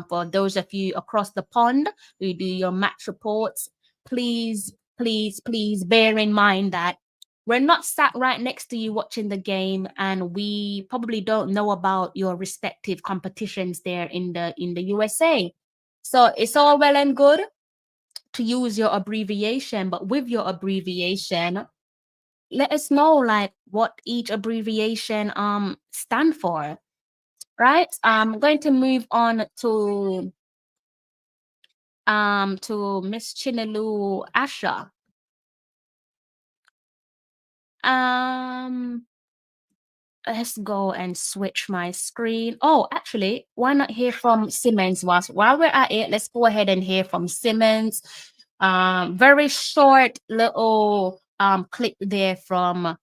for those of you across the pond who do your match reports. Please, please, please bear in mind that we're not sat right next to you watching the game, and we probably don't know about your respective competitions there in the USA. So it's all well and good to use your abbreviation, but with your abbreviation, let us know like what each abbreviation stand for, right? I'm going to move on to Miss Chinelu Asha. Let's go and switch my screen. Oh, actually, why not hear from Simmons? While we're at it, let's go ahead and hear from Simmons. Very short little clip there from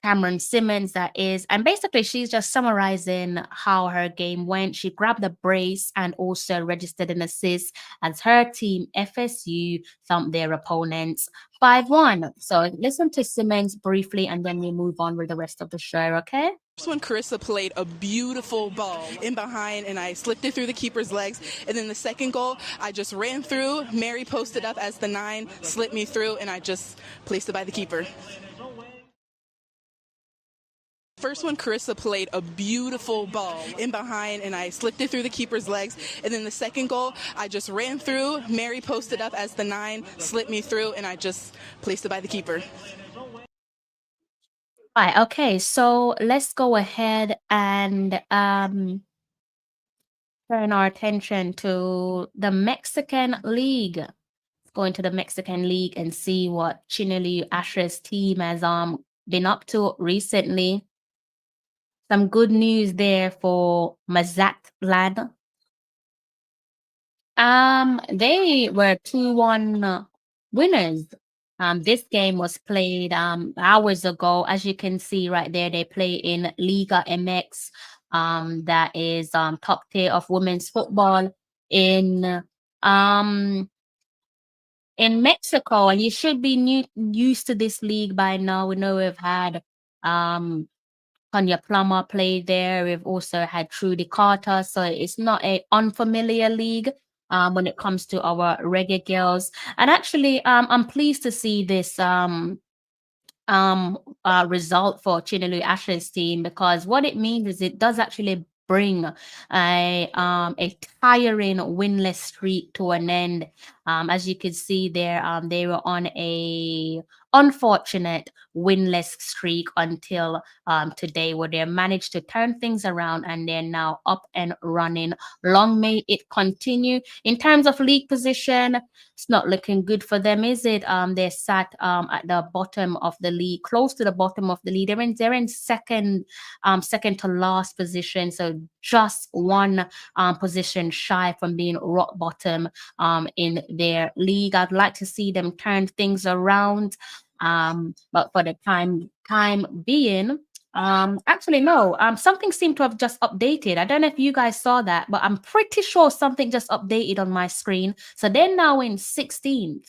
Cameron Simmons, that is. And basically, she's just summarizing how her game went. She grabbed a brace and also registered an assist as her team, FSU, thumped their opponents 5-1. So listen to Simmons briefly, and then we move on with the rest of the show, okay? First one, Carissa played a beautiful ball in behind, and I slipped it through the keeper's legs. And then the second goal, I just ran through. Mary posted up as the 9, slipped me through, and I just placed it by the keeper. First one, Carissa played a beautiful ball in behind, and I slipped it through the keeper's legs. And then the second goal, I just ran through. Mary posted up as the 9, slipped me through, and I just placed it by the keeper. All right, okay, so let's go ahead and turn our attention to the Mexican League. Let's go into the Mexican League and see what Chinelu Asha's team has been up to recently. Some good news there for Mazatlan. They were 2-1 winners. This game was played hours ago. As you can see right there, they play in Liga MX. That is top tier of women's football in Mexico, and you should be used to this league by now. We know we've had Tanya Plummer played there. We've also had Trudy Carter, so it's not a unfamiliar league when it comes to our Reggae Girlz. And actually, I'm pleased to see this result for Chinelu Asha's team, because what it means is it does actually bring a tiring winless streak to an end. As you can see there, they were on a unfortunate winless streak until today, where they managed to turn things around and they're now up and running. Long may it continue. In terms of league position, it's not looking good for them, is it? They're sat at the bottom of the league, close to the bottom of the league. They're in second to last position, so just one position shy from being rock bottom in their league. I'd like to see them turn things around, but for the time being, actually no, something seemed to have just updated. I don't know if you guys saw that, but I'm pretty sure something just updated on my screen. So they're now in 16th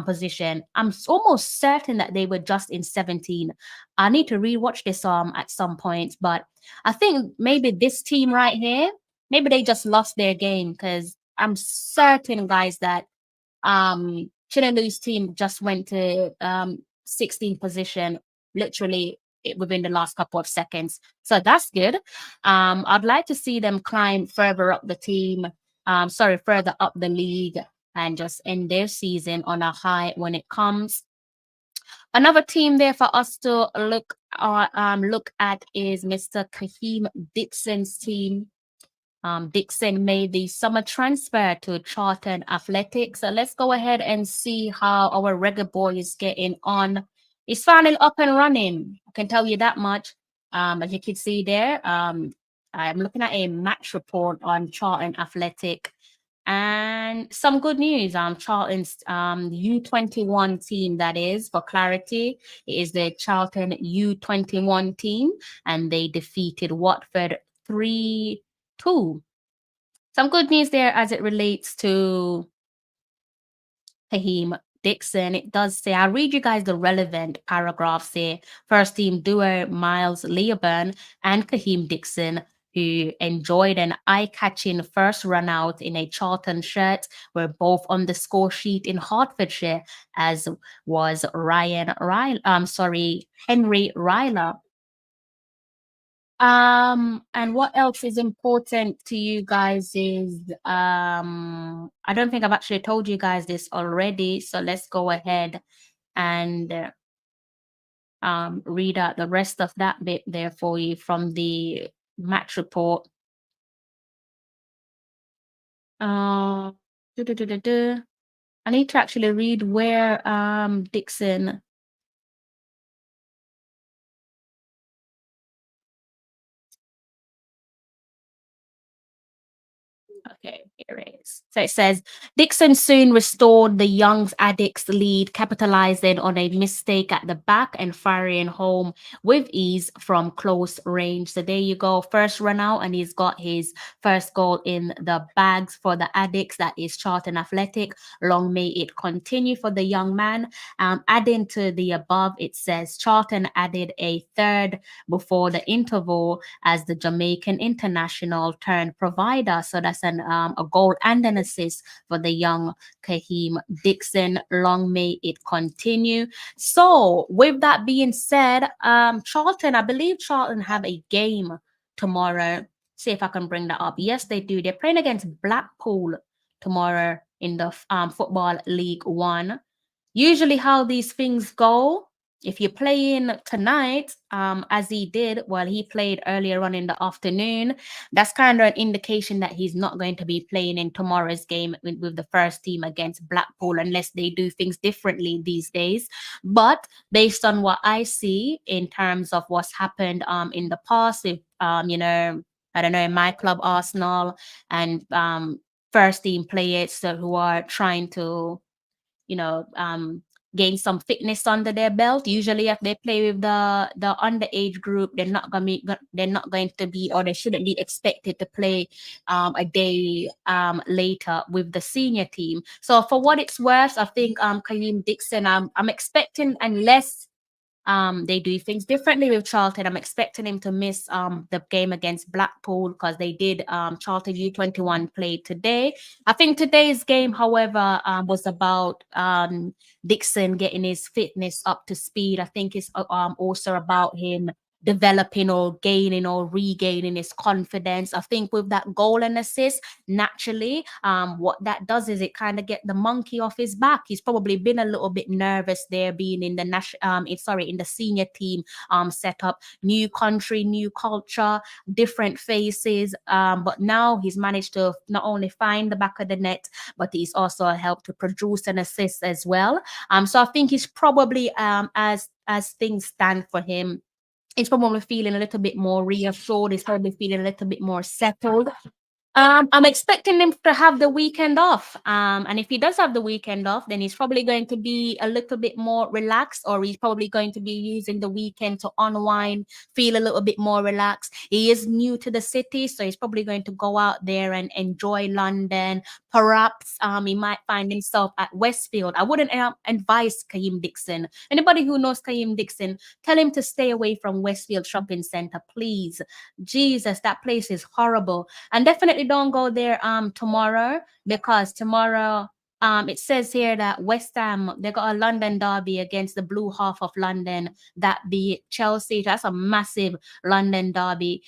position. I'm almost certain that they were just in 17. I need to rewatch this at some point, but I think maybe this team right here, maybe they just lost their game, because I'm certain, guys, that Chinaloo's team just went to 16th position, literally within the last couple of seconds. So that's good. I'd like to see them climb further up the team, further up the league and just end their season on a high when it comes. Another team there for us to look at is Mr. Kaheem Dixon's team. Dixon made the summer transfer to Charlton Athletics. So let's go ahead and see how our Reggae boy is getting on. He's finally up and running. I can tell you that much. As you can see there, I'm looking at a match report on Charlton Athletic. And some good news. Charlton's U21 team, that is, for clarity, it is the Charlton U21 team, and they defeated Watford 3-2. Some good news there as it relates to Kaheem Dixon. It does say, I'll read you guys the relevant paragraphs here. First team duo Miles Leoburn and Kaheem Dixon, who enjoyed an eye-catching first run out in a Charlton shirt, were both on the score sheet in Hertfordshire, as was Henry Ryler. And what else is important to you guys is I don't think I've actually told you guys this already, so let's go ahead and read out the rest of that bit there for you from the match report. I need to actually read where Dixon. Okay, here it is. So it says, Dixon soon restored the Young Addicts lead, capitalizing on a mistake at the back and firing home with ease from close range. So there you go. First run out, and he's got his first goal in the bags for the Addicts. That is Charlton Athletic. Long may it continue for the young man. Adding to the above, it says Charlton added a third before the interval as the Jamaican international turned provider. So that's a goal and an assist for the young Kaheem Dixon. Long may it continue. So with that being said, Charlton, I believe Charlton have a game tomorrow. See if I can bring that up. Yes, they do. They're playing against Blackpool tomorrow in the Football League One. Usually how these things go, if you're playing tonight, as he did, well, he played earlier on in the afternoon, that's kind of an indication that he's not going to be playing in tomorrow's game with the first team against Blackpool, unless they do things differently these days. But based on what I see in terms of what's happened in the past with, I don't know, in my club, Arsenal, and first team players who are trying to gain some fitness under their belt. Usually, if they play with the underage group, they're not going to be, or they shouldn't be expected to play a day later with the senior team. So for what it's worth, I think Kaheem Dixon, I'm expecting, unless they do things differently with Charlton, I'm expecting him to miss the game against Blackpool, because they did Charlton U21 play today. I think today's game, however, was about Dixon getting his fitness up to speed. I think it's also about him developing or gaining or regaining his confidence. I think with that goal and assist, naturally, what that does is it kind of get the monkey off his back. He's probably been a little bit nervous there, being in the in the senior team setup, new country, new culture, different faces. But now he's managed to not only find the back of the net, but he's also helped to produce an assist as well. So I think he's probably as things stand for him, he's probably feeling a little bit more reassured. He's probably feeling a little bit more settled. I'm expecting him to have the weekend off. And if he does have the weekend off, then he's probably going to be a little bit more relaxed, or he's probably going to be using the weekend to unwind, feel a little bit more relaxed. He is new to the city, so he's probably going to go out there and enjoy London. Perhaps he might find himself at Westfield. I wouldn't advise Kaheem Dixon. Anybody who knows Kaheem Dixon, tell him to stay away from Westfield Shopping Center, please. Jesus, that place is horrible. And definitely don't go there tomorrow, because tomorrow It says here that West Ham, they got a London derby against the blue half of London that beat Chelsea. That's a massive London derby.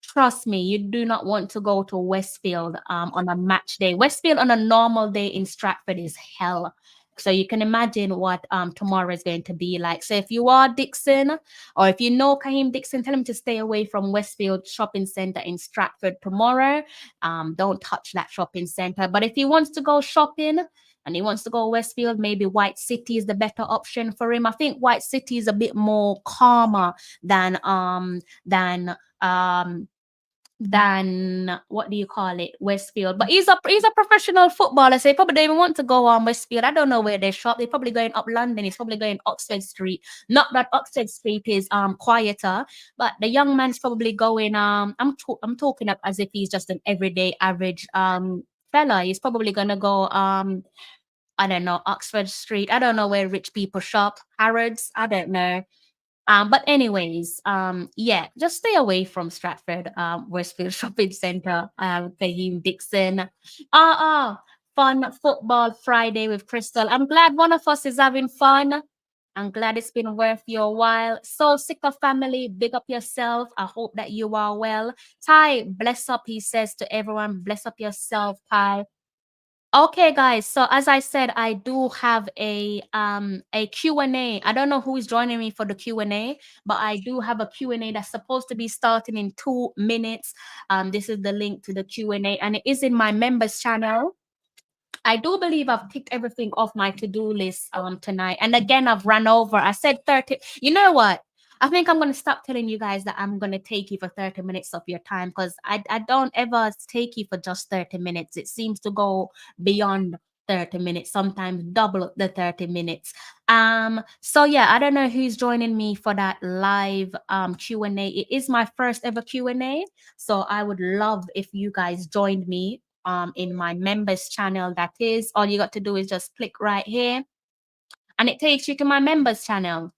Trust me, you do not want to go to Westfield on a match day. Westfield on a normal day in Stratford is hell. So you can imagine what tomorrow is going to be like. So if you are Dixon, or if you know Kaheem Dixon, tell him to stay away from Westfield Shopping Centre in Stratford tomorrow. Don't touch that shopping centre. But if he wants to go shopping and he wants to go Westfield, maybe White City is the better option for him. I think White City is a bit more calmer than what do you call it, Westfield. But he's a professional footballer, so he probably don't even want to go on Westfield. I don't know where they shop. They're probably going up London. He's probably going Oxford Street. Not that Oxford Street is quieter, but the young man's probably going I'm talking up as if he's just an everyday average fella. He's probably gonna go I don't know, Oxford Street. I don't know where rich people shop. Harrods. I don't know. But anyways, yeah, just stay away from Stratford, Westfield Shopping Centre, Fahim Dixon. Fun football Friday with Crystal. I'm glad one of us is having fun. I'm glad it's been worth your while. So sick of family, big up yourself. I hope that you are well. Ty, bless up, he says to everyone, bless up yourself, Ty. Okay, guys. So as I said, I do have a Q&A. I don't know who is joining me for the Q&A, but I do have a Q&A that's supposed to be starting in 2 minutes. This is the link to the Q&A, and it is in my members channel. I do believe I've ticked everything off my to-do list tonight. And again, I've run over. I said 30. You know what? I think I'm going to stop telling you guys that I'm going to take you for 30 minutes of your time, because I don't ever take you for just 30 minutes. It seems to go beyond 30 minutes, sometimes double the 30 minutes. So yeah, I don't know who's joining me for that live Q&A. It is my first ever Q&A. So I would love if you guys joined me in my members channel. That is, all you got to do is just click right here and it takes you to my members channel.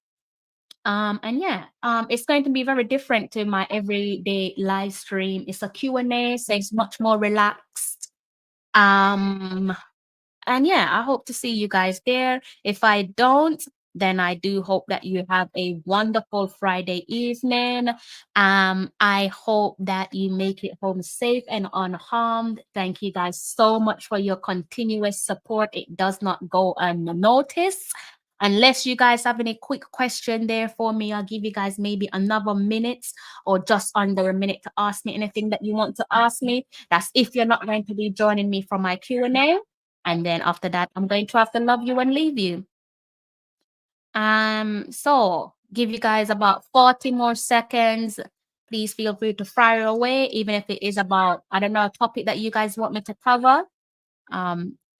And yeah, it's going to be very different to my everyday live stream. It's a Q&A, so it's much more relaxed. And yeah, I hope to see you guys there. If I don't, then I do hope that you have a wonderful Friday evening. I hope that you make it home safe and unharmed. Thank you guys so much for your continuous support. It does not go unnoticed. Unless you guys have any quick question there for me, I'll give you guys maybe another minute or just under a minute to ask me anything that you want to ask me. That's if you're not going to be joining me for my Q&A. And then after that, I'm going to have to love you and leave you. So give you guys about 40 more seconds. Please feel free to fire away, even if it is about, I don't know, a topic that you guys want me to cover.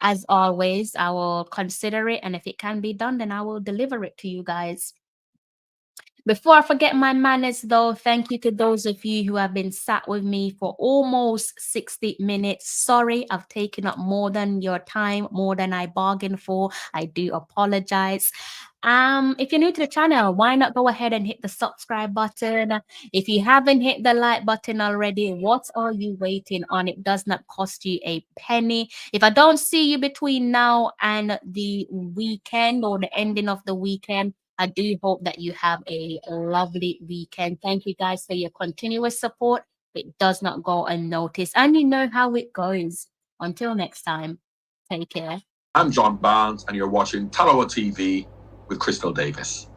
As always, I will consider it, and if it can be done, then I will deliver it to you guys. Before I forget my manners, though, thank you to those of you who have been sat with me for almost 60 minutes. Sorry, I've taken up more than your time, more than I bargained for. I do apologize. If you're new to the channel, why not go ahead and hit the subscribe button? If you haven't hit the like button already, what are you waiting on? It does not cost you a penny. If I don't see you between now and the weekend or the ending of the weekend, I do hope that you have a lovely weekend. Thank you guys for your continuous support. It does not go unnoticed, and you know how it goes. Until next time, take care. I'm John Barnes, and you're watching Talawa TV with Crystal Davis.